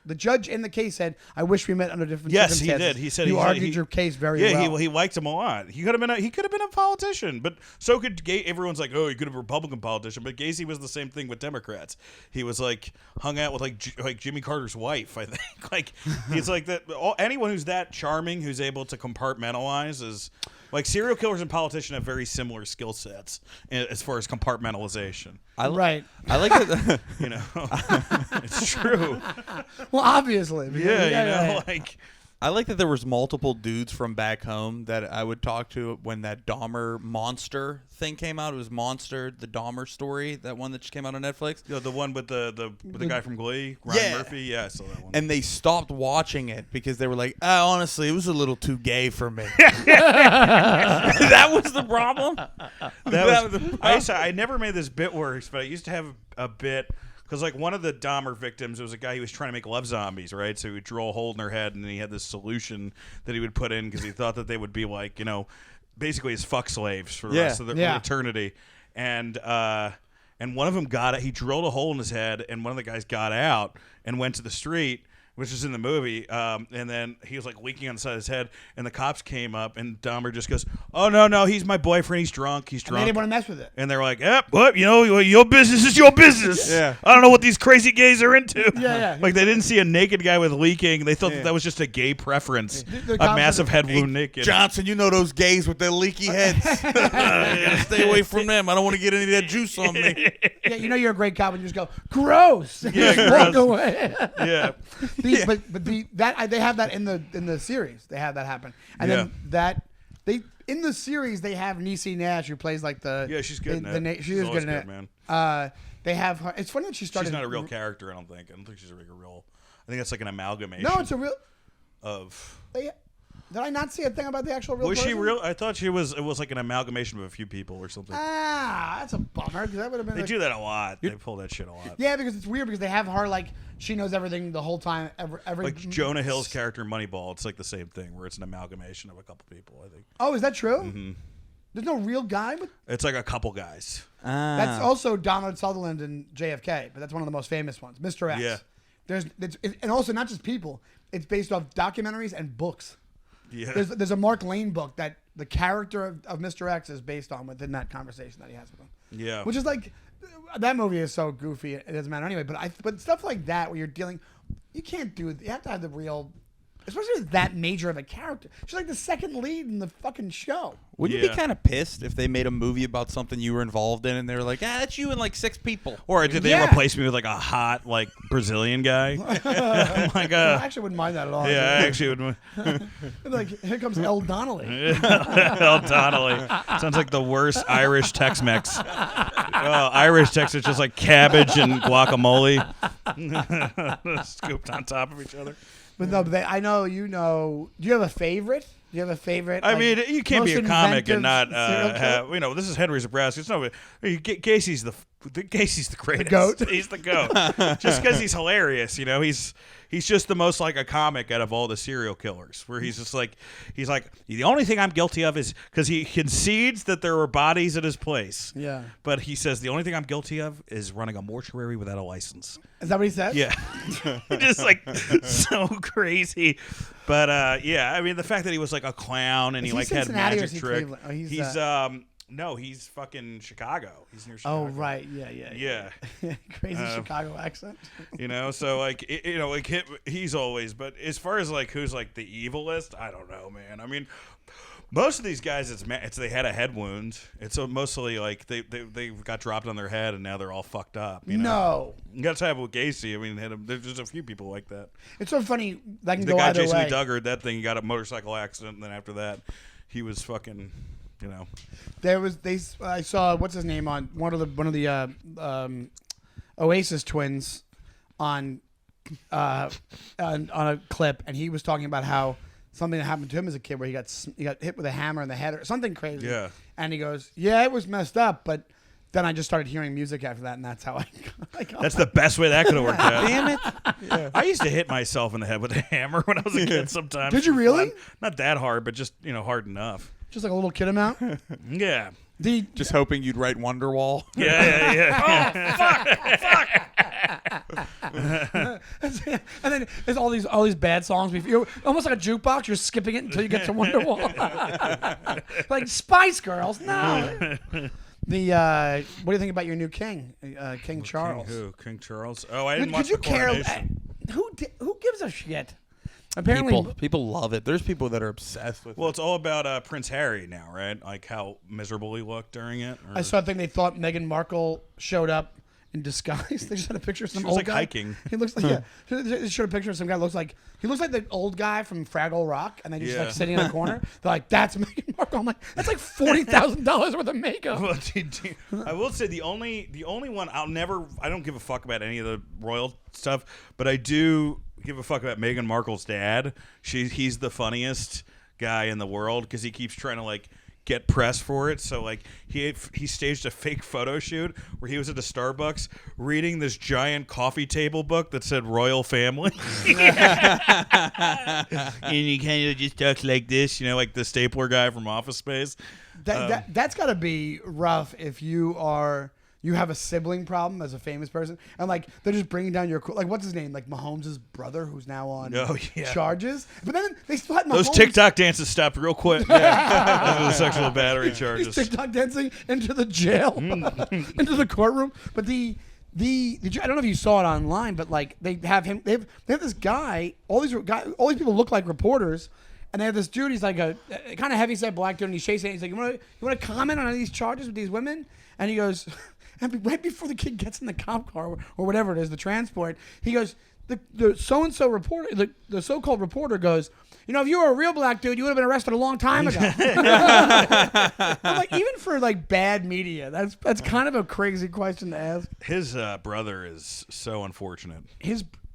The judge in the case said, "I wish we met under different Yes, he circumstances." did. He said you he said argued he- your case very well. He liked him a lot. He could have been a politician, but so could everyone's like, oh, he could have been a Republican politician. But Gacy was the same thing with Democrats. He was like hung out with like Jimmy Carter's wife. I think like he's like that. Anyone who's that charming, who's able to compartmentalize, is like serial killers and politicians have very similar skill sets as far as compartmentalization. Right. I like that. It's true. Well, obviously. Yeah, like I like that there was multiple dudes from back home that I would talk to when that Dahmer monster thing came out. It was Monster, the Dahmer story, that one that just came out on Netflix. The one with the guy from Glee, Ryan Yeah. Murphy. Yeah, I saw that one. And they stopped watching it because they were like, honestly, it was a little too gay for me. That was the problem. I never made this bit worse, but I used to have a bit because like one of the Dahmer victims was a guy who was trying to make love zombies, right? So he would drill a hole in their head, and then he had this solution that he would put in because he thought that they would be like, basically his fuck slaves for the rest of their eternity. And one of them got it. He drilled a hole in his head, and one of the guys got out and went to the street, which is in the movie, and then he was like leaking on the side of his head, and the cops came up, and Dahmer just goes, "Oh no, he's my boyfriend. He's drunk. And they didn't want to mess with it. And they're like, what? Your business is your business. Yeah. I don't know what these crazy gays are into. Yeah. Like they didn't see a naked guy with leaking. They thought that was just a gay preference. The A cops massive are- head wound naked. Johnson, you know those gays with their leaky heads. Stay away from them. I don't want to get any of that juice on me. Yeah, you're a great cop and you just go, gross. And Yeah, just walk gross. away. Yeah. They have that in the series. They have that happen, and then in the series they have Niecy Nash who plays like the She's good in it. She is always good in it, man. They have her. It's funny that she started. She's not a real character, I don't think. I don't think she's a real. I think that's like an amalgamation. No, it's a real. Of. Did I not see a thing about the actual real? Was she person? real? I thought she was. It was like an amalgamation of a few people or something. That's a bummer because that would have been. They do that a lot. They pull that shit a lot. Yeah, because it's weird because they have her like she knows everything the whole time. Every Like Jonah Hill's character in Moneyball, it's like the same thing where it's an amalgamation of a couple people. I think Oh, is that true? Mm-hmm. There's no real guy, but it's like a couple guys. that's also Donald Sutherland and JFK. But that's one of the most famous ones, Mr. X. Yeah. And also not just people. It's based off documentaries and books. Yeah. There's a Mark Lane book that the character of Mr. X is based on within that conversation that he has with him. Yeah. Which is like, that movie is so goofy, it doesn't matter anyway. But stuff like that where you're dealing, you can't do it. You have to have the real, especially with that major of a character. She's like the second lead in the fucking show. Wouldn't you Yeah. be kind of pissed if they made a movie about something you were involved in and they were like, that's you and like 6 people? Or did they Yeah. replace me with like a hot like Brazilian guy? Like I actually wouldn't mind that at all. yeah, I actually would. Like, here comes El Donnelly. El Donnelly sounds like the worst Irish Tex-Mex. Irish Tex is just like cabbage and guacamole scooped on top of each other. But no, I know you know. Do you have a favorite? Do you have a favorite? I like, mean, you can't be a most comic and not inventive serial killer? have. This is Henry Zabrowski. It's no. Casey's the greatest. goat. He's the goat. Just because he's hilarious, he's just the most like a comic out of all the serial killers. Where he's just like the only thing I'm guilty of is because he concedes that there were bodies at his place. Yeah. But he says the only thing I'm guilty of is running a mortuary without a license. Is that what he says? Yeah. Just like so crazy. But yeah, I mean the fact that he was like a clown and Is he he like had Cincinnati or magic is he trick. Cleveland? Oh, He's no, he's fucking Chicago. He's near Chicago. Oh right, yeah. Crazy Chicago accent. So like he's always. But as far as like who's like the evilest, I don't know, man. I mean, most of these guys, it's they had a head wound. It's mostly like they got dropped on their head and now they're all fucked up. No. That's what happened with Gacy. I mean, there's just a few people like that. It's so funny. That can The go guy either Jason way. Lee Duggar, that thing, he got a motorcycle accident, and then after that, he was fucking, I saw what's his name on one of the Oasis twins on a clip, and he was talking about how something that happened to him as a kid where he got hit with a hammer in the head or something crazy. Yeah. And he goes, "Yeah, it was messed up, but." Then I just started hearing music after that, and that's how I got That's the best way that could have worked out. Damn it. Yeah. I used to hit myself in the head with a hammer when I was a kid sometimes. Did you for really? fun. Not that hard, but just, hard enough. just like a little kid amount. Yeah. Just hoping you'd write Wonderwall. Yeah. And then there's all these bad songs. You're almost like a jukebox. You're skipping it until you get to Wonderwall. Like Spice Girls. No. What do you think about your new king, King Charles? King Charles? Oh, I didn't watch Could you the care? coronation. Who gives a shit? Apparently, People love it. There's people that are obsessed with Well, it. it's all about Prince Harry now, right? Like how miserable he looked during it. I saw a thing. They thought Meghan Markle showed up in disguise. They just had a picture of some She was old like guy. hiking. He looks like They showed a picture of some guy. He looks like the old guy from Fraggle Rock, and then he's Yeah. like sitting in a corner. They're like, "That's Meghan Markle." I'm like, "That's like $40,000 worth of makeup." Well, I will say the only one I don't give a fuck about any of the royal stuff, but I do give a fuck about Meghan Markle's dad. He's the funniest guy in the world because he keeps trying to like get press for it. So like he staged a fake photo shoot where he was at a Starbucks reading this giant coffee table book that said Royal Family. And he kind of just talks like this, like the stapler guy from Office Space. That's got to be rough if you have a sibling problem as a famous person, and like they're just bringing down your like what's his name, like Mahomes' brother, who's now on charges. But then they still had Mahomes. Those TikTok dances stopped real quick. After the sexual battery charges. He's TikTok dancing into the jail, into the courtroom. But I don't know if you saw it online, but like they have this guy. All these people look like reporters. And they have this dude. He's like a kind of heavyset black dude, and he's chasing. He's like, "You want to comment on any of these charges with these women?" And he goes, and right before the kid gets in the cop car or whatever it is, the transport, he goes, the so and so reporter, the so-called reporter goes, if you were a real black dude, you would have been arrested a long time ago. I'm like, even for like bad media, that's kind of a crazy question to ask. His brother is so unfortunate.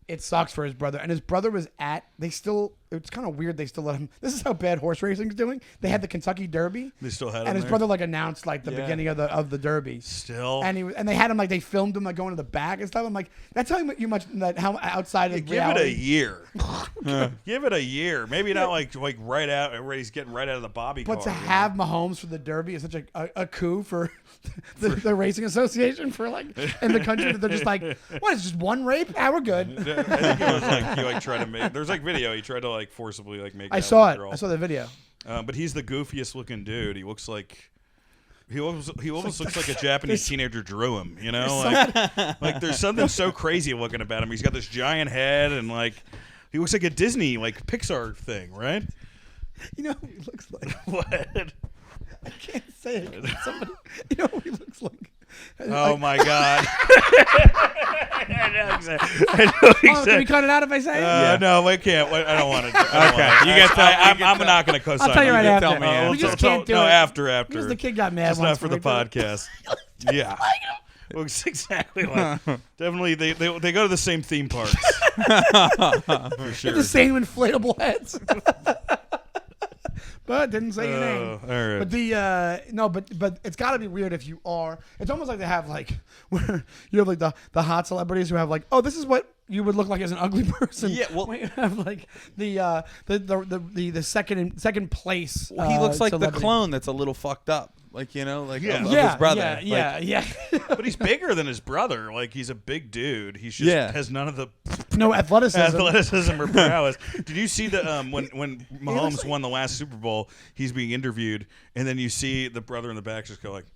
It sucks for his brother. And his brother was it's kind of weird they still let him. This is how bad horse racing's doing. They had the Kentucky Derby. They still had him and his there? brother like announced like the beginning of the Derby. Still. And they had him like they filmed him like going to the back and stuff. I'm like, that's how how outside of reality. Give it a year. Give it a year. Maybe not like right out where he's getting right out of the bobby car. But to have Mahomes for the Derby is such a coup for the racing association for like in the country that they're just like, what is just one rape? We're good. I think it was like he tried to make. There's like video. He tried to forcibly make. I out saw with it. the girl. I saw the video. But he's the goofiest looking dude. He looks like. He almost looks like a Japanese teenager drew him. Like there's something so crazy looking about him. He's got this giant head and he looks like a Disney Pixar thing, right? You know who he looks like? What? I can't say it. Somebody, you know who he looks like? Oh my God! I know exactly. Can we cut it out if I say it? No, we can't. I don't want to. Okay, you get I'm not going to co-sign. I'll tell you right after. Tell me We just can't do it. No, after. Because the kid got mad. It's once not for the when we did it. podcast. Yeah. Looks exactly like. Definitely, they go to the same theme parks. For sure. The same inflatable heads. But didn't say your name. All right. But but it's got to be weird if you are. It's almost like they have where you have the hot celebrities who have this is what you would look like as an ugly person. Yeah, well, when you have the second place. he looks like celebrity. the clone that's a little fucked up, of his brother. Yeah. But he's bigger than his brother. He's a big dude. He just has none of the No athleticism. or prowess. Did you see the when Mahomes won the last Super Bowl? He's being interviewed, and then you see the brother in the back just go like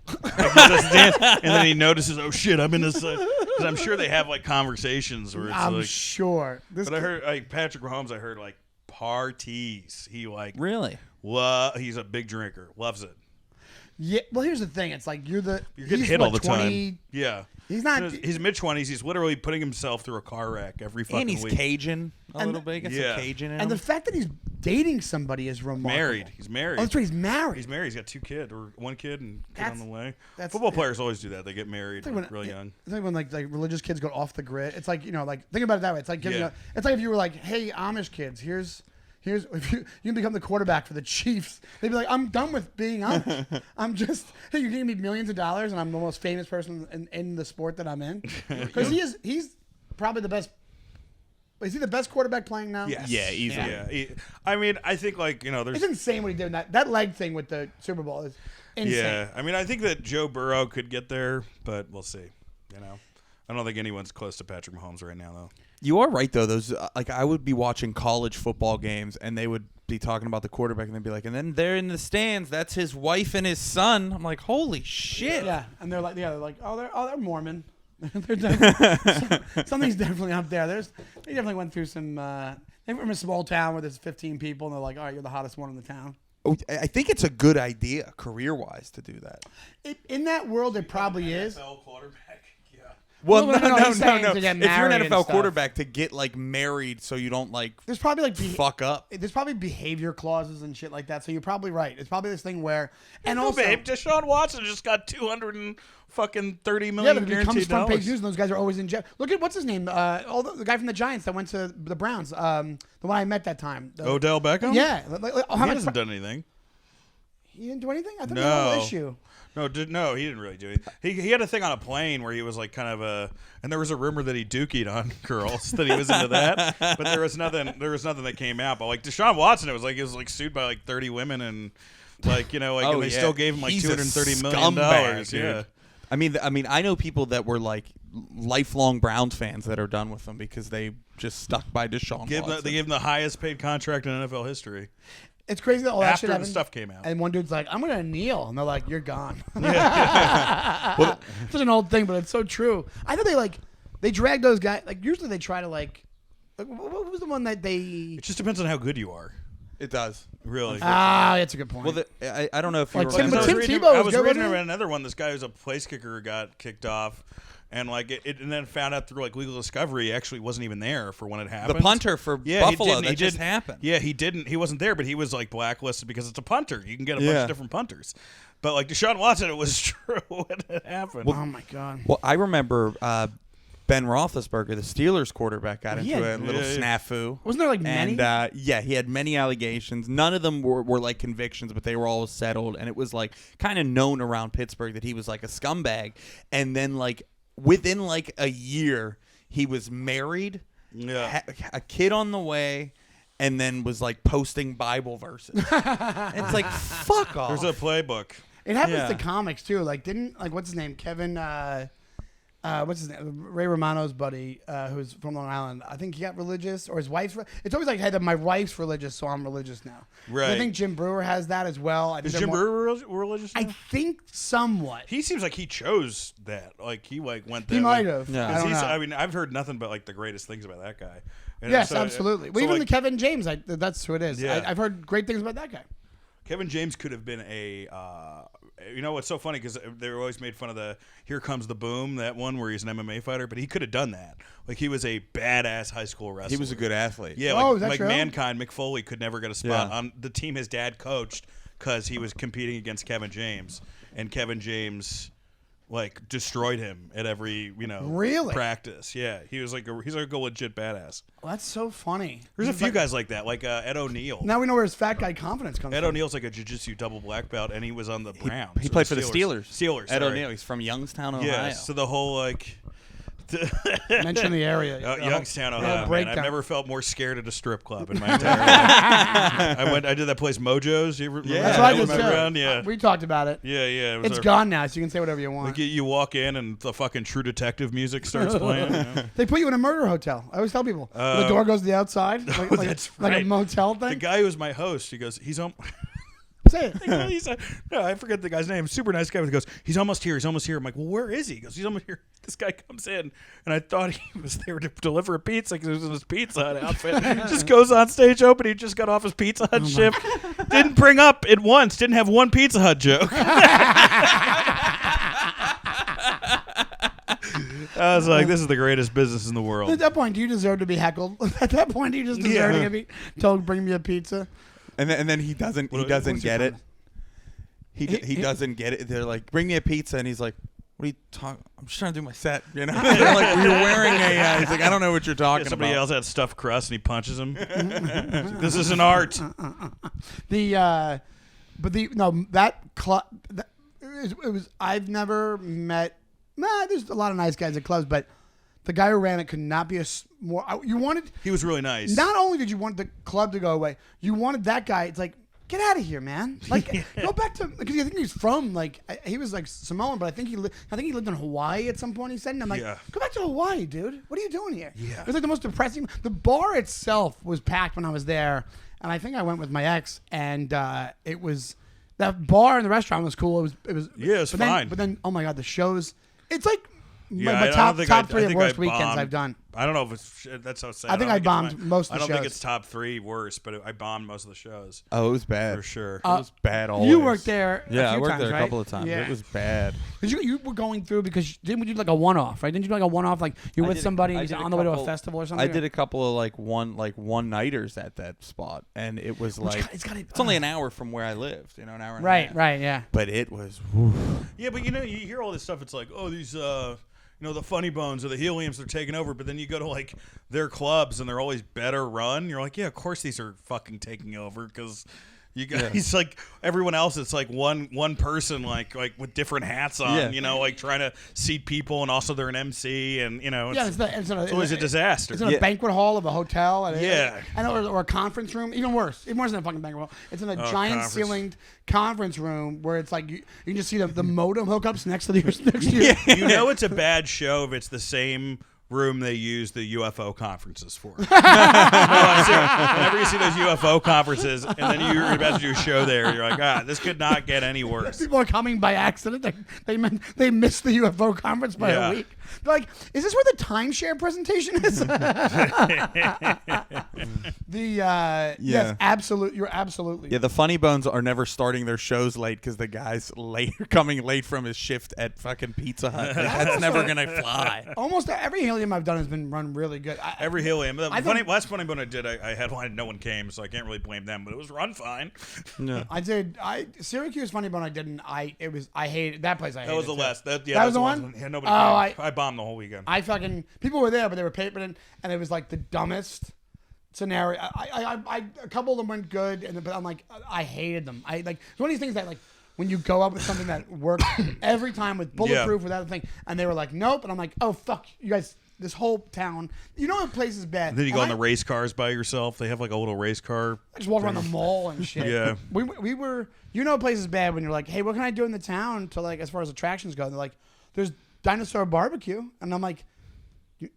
he does dance, and then he notices, oh shit, I'm in this. Because I'm sure they have conversations where it's I'm sure. But I heard Patrick Mahomes. I heard parties. He Really? He's a big drinker. Loves it. Yeah. Well, here's the thing. It's You're getting hit all the time. Yeah. He's not. He's mid-20s. He's literally putting himself through a car wreck every fucking And he's week. Cajun a little bit. Gets a Cajun in And him. the fact that he's dating somebody is remarkable. He's married. Oh, that's right. He's married. He's married. He's got 2 kids, or 1 kid and kid on the way. Football players always do that. They get married real young. It's like when religious kids go off the grid. It's think about it that way. It's like it's like if you were hey, Amish kids, here's if you can become the quarterback for the Chiefs. They'd be like, I'm done with being Amish. I'm just you're giving me millions of dollars and I'm the most famous person in the sport that I'm in. Because he's probably the best. Is he the best quarterback playing now? Yes. Yeah, easily. Yeah. I mean, I think there's. It's insane what he did. That leg thing with the Super Bowl is insane. Yeah, I mean, I think that Joe Burrow could get there, but we'll see. I don't think anyone's close to Patrick Mahomes right now, though. You are right, though. Those I would be watching college football games, and they would be talking about the quarterback, and they'd be like, and then they're in the stands. That's his wife and his son. I'm like, holy shit. Yeah, and they're like, they're Mormon. Something's definitely up there. They definitely went through some. They were from a small town where there's 15 people, and they're like, all right, you're the hottest one in the town. I think it's a good idea, career-wise, to do that. In that world, it probably is. NFL quarterback. Well, No, no, no. he's saying to get If you're an married and NFL stuff. quarterback, to get like married so you don't like There's probably like fuck up. There's probably behavior clauses and shit like that. So you're probably right. It's probably this thing where, and also, babe, Deshaun Watson just got $230 million yeah, but it becomes guaranteed front page dollars. news, and those guys are always in jail. Look at what's his name, the guy from the Giants that went to the Browns, the one I met that time. Odell Beckham? Yeah, He hasn't done anything. He didn't do anything. I thought he had a whole issue. No, he didn't really do it. He had a thing on a plane where he was like kind of and there was a rumor that he dookied on girls, that he was into that. But there was nothing that came out. But like Deshaun Watson, it was like sued by like 30 women and like, you know, like and they still gave him like He's a $230 million. scumbag, dude. Yeah. I mean, I know people that were like lifelong Browns fans that are done with them because they just stuck by Deshaun Watson. They gave him the highest paid contract in NFL history. It's crazy that all that After shit the happened. stuff came out. And one dude's like, I'm going to kneel. And they're like, you're gone. Well, It's such an old thing, but it's so true. I know they drag those guys. Like, usually they try to what was the one that they. It just depends on how good you are. it does. Really. That's a good point. Well, I don't know if you Like were Tim- Because but I was Tim reading, Tebow I was was good, reading wasn't about he? another one. This guy who's a place kicker got kicked off, and like and then found out through like legal discovery he actually wasn't even there for when it happened. the punter for Buffalo that just happened. Yeah, he didn't. He wasn't there, but he was like blacklisted because it's a punter. You can get a bunch of different punters. But like Deshaun Watson, it was true when it happened. Oh, my God. Well, I remember Ben Roethlisberger, the Steelers quarterback, got into Yeah. a little snafu. Wasn't there like many? And he had many allegations. None of them were like convictions, but they were all settled. And it was like kind of known around Pittsburgh that he was like a scumbag. And then like within like a year, he was married, a kid on the way, and then was like posting Bible verses. It's like, fuck off. There's a playbook. It happens Yeah. to comics, too. Like, what's his name? Kevin, what's his name? Ray Romano's buddy, who's from Long Island. I think he got religious, or his wife's. It's always like, hey, my wife's religious, so I'm religious now. Right. I think Jim Brewer has that as well. I think Is they're Jim more- Brewer religious now? I think somewhat. He seems like he chose that. Like he like went there. He might have. Yeah. I don't know. I mean, I've heard nothing but like the greatest things about that guy. And Yes, so- absolutely. Well, so, even like, the Kevin James, that's who it is. Yeah. I've heard great things about that guy. Kevin James could have been a. You know what's so funny because they were always made fun of the "Here Comes the Boom" that one where he's an MMA fighter, but he could have done that. Like he was a badass high school wrestler. He was a good athlete. Yeah, Oh, like, is that like true? Mankind, Mick Foley could never get a spot Yeah. on the team his dad coached because he was competing against Kevin James, and Kevin James like destroyed him at every Really? practice. Yeah, he's like a legit badass. Well, that's so funny. There's a few guys like that, like Ed O'Neill. Now we know where his fat guy confidence comes Ed from. O'Neill's like a jiu-jitsu double black belt, and he was on the Browns. He or played for the Steelers. Steelers. Ed sorry. O'Neill. He's from Youngstown, Ohio. Yeah. So the whole like. Mention the area. Youngstown, whole Ohio. Man, breakdown. I've never felt more scared at a strip club in my entire life. I did that place Mojo's. You ever remember That's that? what I That just was said. around? Yeah. We talked about it. Yeah. It was It's our- gone now, so you can say whatever you want. Like you walk in and the fucking True Detective music starts playing. You know? They put you in a murder hotel. I always tell people the door goes to the outside, like, that's like a right. motel The thing. guy who was my host, he goes, he's Say it. no, I forget the guy's name. Super nice guy. He goes, he's almost here. He's almost here. I'm like, well, where is he? He goes, he's almost here. This guy comes in, and I thought he was there to deliver a pizza because he was in his Pizza Hut outfit. Just goes on stage open. He just got off his Pizza Hut shift. Didn't bring up it once. Didn't have one Pizza Hut joke. I was like, this is the greatest business in the At world. that point, do you deserve to be heckled? At that point, do you just deserve to be told, bring me a pizza? And then he doesn't What's get your it. He doesn't get it. They're like, bring me a pizza, and he's like, what are you talking? I'm just trying to do my set. You know, they're like, you're wearing a. He's like, I don't know what you're talking Somebody about. else had stuffed crust and he punches him. This is an art. That club. It was. I've never met. There's a lot of nice guys at clubs, but the guy who ran it could not be more. You wanted. He was really nice. Not only did you want the club to go away, you wanted that guy. It's like, get out of here, man. Like, go back to, because I think he's from, like, he was like Samoan, but I think he lived in Hawaii at some point. He said, and I'm like, Yeah. go back to Hawaii, dude. What are you doing here? Yeah. It was like the most depressing. The bar itself was packed when I was there, and I think I went with my ex, and it was that bar and the restaurant was cool. It was Yeah, it's but then, fine. But then, oh my god, the shows. It's like Yeah, my I don't top think top I three of think worst I weekends bombed. I've done. I don't know if it's that's so sad. I think I bombed most of the I don't shows. think it's top 3 worst, but I bombed most of the shows Oh, it was bad. for sure. It was bad always. You worked there. Yeah, a I few worked times, there a right? couple of times. Yeah. It was bad. You were going through because didn't we do like a one-off, right? Didn't you do like a one-off, like you're I with did a- somebody I and did you're a on the way to a couple- festival or something? I did a couple of one-nighters at that spot, and it was it's only an hour from where I lived, an hour and a half. Right, yeah. But it was. Yeah, but you hear all this stuff. It's like, oh, these the Funny Bones or the Heliums, they're taking over. But then you go to like their clubs and they're always better run. You're like, yeah, of course these are fucking taking over because you guys like everyone else. It's like one person like with different hats on. Like trying to seat people, and also they're an MC, and it's always a disaster. It's in a banquet hall of a hotel. Or a conference room. Even worse than a fucking banquet hall. It's in a giant ceilinged conference room where it's like you can just see the modem hookups next to you. It's a bad show if it's the same room they use the UFO conferences for. Whenever you see those UFO conferences and then you're about to do a show there, you're like, this could not get any worse. People are coming by accident. They missed the UFO conference by a week. They're like, is this where the timeshare presentation is? Yes, absolutely. You're absolutely. Yeah, the Funny Bones are never starting their shows late because the guy's coming late from his shift at fucking Pizza Hut. That's never gonna fly. Almost every Helium I've done has been run really good. Every Helium. Last Funny Bone I did, I headlined. No one came, so I can't really blame them. But it was run fine. No. I did. Syracuse Funny Bone I didn't. I hated that place. That was the last. That was the one. Yeah, nobody came. I bombed the whole weekend. People were there, but they were papering, and it was like the dumbest scenario. A couple of them went good, but I'm like, I hated them. It's one of these things that like when you go up with something that works every time with bulletproof without a thing, and they were like, nope, and I'm like, oh fuck, you guys. This whole town, what place is bad. And then you go on the race cars by yourself. They have like a little race car. I just walk around the mall and shit. Yeah. We were, a place is bad when you're like, hey, what can I do in the town to like, as far as attractions go? And they're like, there's dinosaur barbecue. And I'm like, like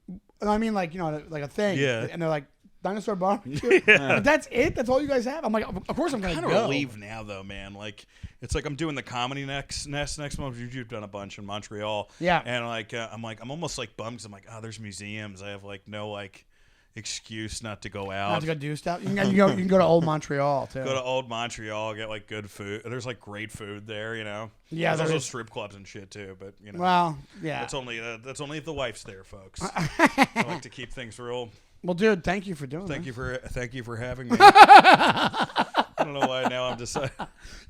a thing. Yeah. And they're like, dinosaur barbecue? Yeah. That's it? That's all you guys have? I'm like, of course I'm going to go. I'm kind of relieved now, though, man. Like, it's like I'm doing the comedy next month. You've done a bunch in Montreal. Yeah. And, I'm almost, like, bummed because I'm like, oh, there's museums. I have, like, no, like, excuse not to go out. Not to go do stuff? You can go to Old Montreal, too. Go to Old Montreal, get, like, good food. There's, like, great food there, Yeah, there's also strip clubs and shit, too, but, Well, yeah. That's only if the wife's there, folks. I like to keep things real. Well, dude, thank you for doing Thank that. you for having me. I don't know why now I'm deciding.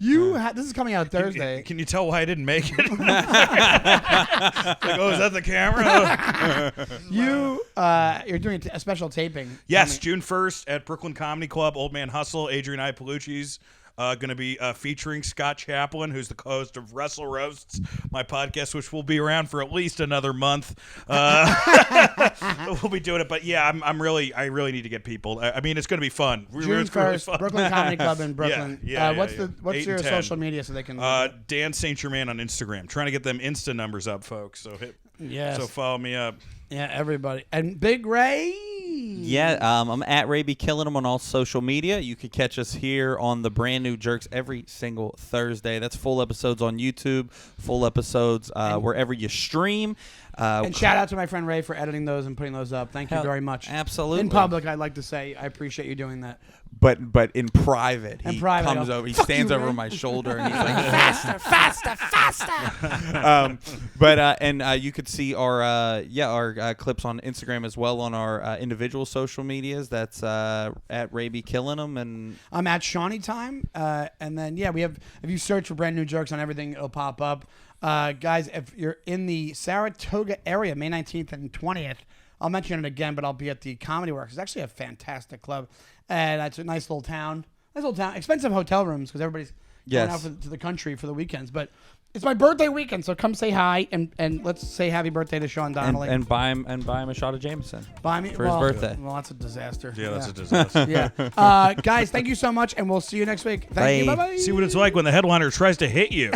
This is coming out Thursday. Can you tell why I didn't make it? Is that the camera? You're doing a special taping. Yes, June 1st at Brooklyn Comedy Club. Old Man Hustle, Adrian I. Palucci's. Going to be featuring Scott Chaplin, who's the co-host of Wrestle Roasts, my podcast, which will be around for at least another month. We'll be doing it, but yeah, I really need to get people. I mean, it's going to be fun. June 1st, Brooklyn Comedy Club in Brooklyn. What's your 10. social media so they can? Dan St. Germain on Instagram. Trying to get them Insta numbers up, folks. So so follow me up. Yeah, everybody. And Big Ray. Yeah, I'm at Ray B. Killing Them on all social media. You can catch us here on the brand new Jerks every single Thursday. That's full episodes on YouTube, full episodes wherever you stream. And shout out to my friend Ray for editing those and putting those up. Thank you very much. Absolutely. In public, I'd like to say I appreciate you doing that. But in private, he comes go, over, he stands over my shoulder, and he's like, faster. You could see our clips on Instagram as well on our individual social medias. That's at Ray B. Killing Them, and I'm at Shawnee Time. And then we have. If you search for brand new Jerks on everything, it'll pop up. Guys, if you're in the Saratoga area, May 19th and 20th, I'll mention it again, but I'll be at the Comedy Works. It's actually a fantastic club. And it's a nice little town. Expensive hotel rooms because everybody's going out to the country for the weekends. But it's my birthday weekend, so come say hi and let's say happy birthday to Sean Donnelly. And buy him a shot of Jameson. Buy me for his birthday. Well, that's a disaster. Yeah, that's a disaster. Yeah. Guys, thank you so much, and we'll see you next week. Thank you. Bye-bye. See what it's like when the headliner tries to hit you.